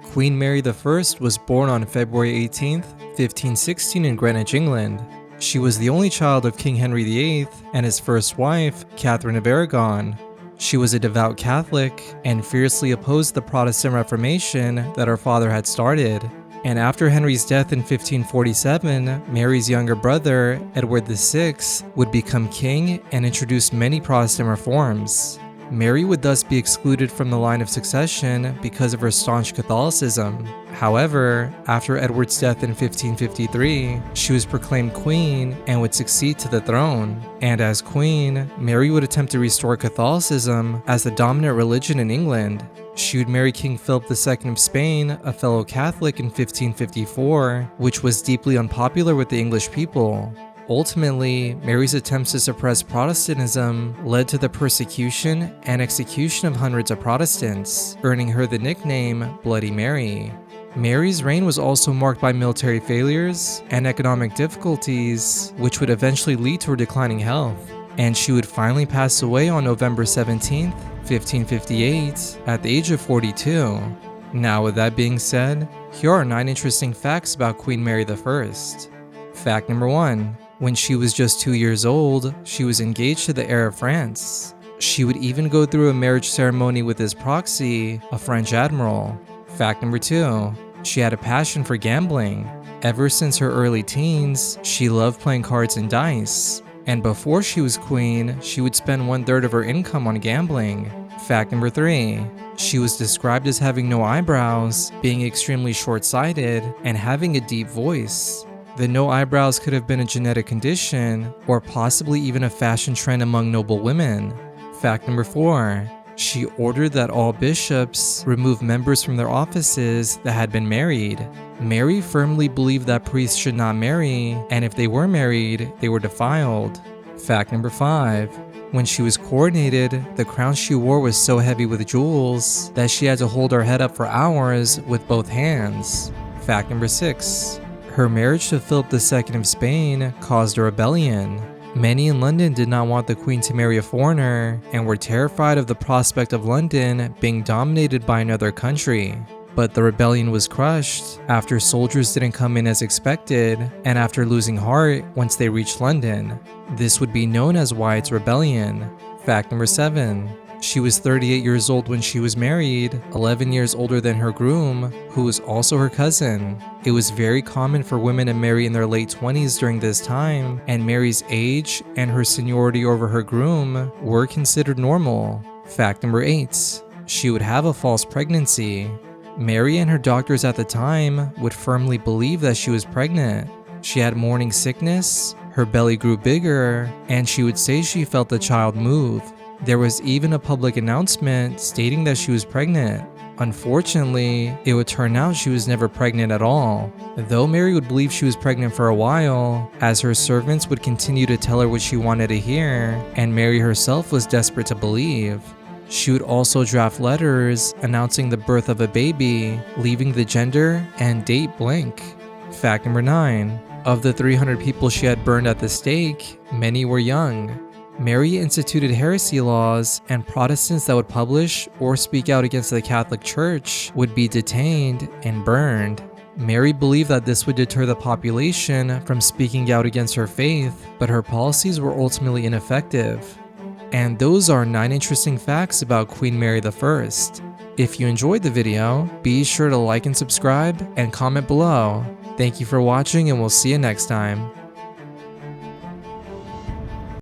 Queen Mary I was born on February 18, 1516 in Greenwich, England. She was the only child of King Henry VIII and his first wife, Catherine of Aragon. She was a devout Catholic and fiercely opposed the Protestant Reformation that her father had started. And after Henry's death in 1547, Mary's younger brother, Edward VI, would become king and introduce many Protestant reforms. Mary would thus be excluded from the line of succession because of her staunch Catholicism. However, after Edward's death in 1553, she was proclaimed queen and would succeed to the throne. And as queen, Mary would attempt to restore Catholicism as the dominant religion in England. She would marry King Philip II of Spain, a fellow Catholic, in 1554, which was deeply unpopular with the English people. Ultimately, Mary's attempts to suppress Protestantism led to the persecution and execution of hundreds of Protestants, earning her the nickname Bloody Mary. Mary's reign was also marked by military failures and economic difficulties, which would eventually lead to her declining health, and she would finally pass away on November 17, 1558, at the age of 42. Now, with that being said, here are 9 interesting facts about Queen Mary I. Fact number 1. When she was just 2 years old, she was engaged to the heir of France. She would even go through a marriage ceremony with his proxy, a French admiral. Fact number 2. She had a passion for gambling. Ever since her early teens, she loved playing cards and dice. And before she was queen, she would spend 1/3 of her income on gambling. Fact number 3. She was described as having no eyebrows, being extremely short-sighted, and having a deep voice. The no eyebrows could have been a genetic condition, or possibly even a fashion trend among noble women. Fact number 4. She ordered that all bishops remove members from their offices that had been married. Mary firmly believed that priests should not marry, and if they were married, they were defiled. Fact number 5. When she was coronated, the crown she wore was so heavy with jewels that she had to hold her head up for hours with both hands. Fact number 6. Her marriage to Philip II of Spain caused a rebellion. Many in London did not want the Queen to marry a foreigner and were terrified of the prospect of London being dominated by another country. But the rebellion was crushed after soldiers didn't come in as expected and after losing heart once they reached London. This would be known as Wyatt's Rebellion. Fact number 7. She was 38 years old when she was married, 11 years older than her groom, who was also her cousin. It was very common for women to marry in their late 20s during this time, and Mary's age and her seniority over her groom were considered normal. Fact number 8. She would have a false pregnancy. Mary and her doctors at the time would firmly believe that she was pregnant. She had morning sickness, her belly grew bigger, and she would say she felt the child move. There was even a public announcement stating that she was pregnant. Unfortunately, it would turn out she was never pregnant at all, though Mary would believe she was pregnant for a while, as her servants would continue to tell her what she wanted to hear, and Mary herself was desperate to believe. She would also draft letters announcing the birth of a baby, leaving the gender and date blank. Fact number 9. Of the 300 people she had burned at the stake, many were young. Mary instituted heresy laws, and Protestants that would publish or speak out against the Catholic Church would be detained and burned. Mary believed that this would deter the population from speaking out against her faith, but her policies were ultimately ineffective. And those are 9 interesting facts about Queen Mary I. If you enjoyed the video, be sure to like and subscribe and comment below. Thank you for watching, and we'll see you next time.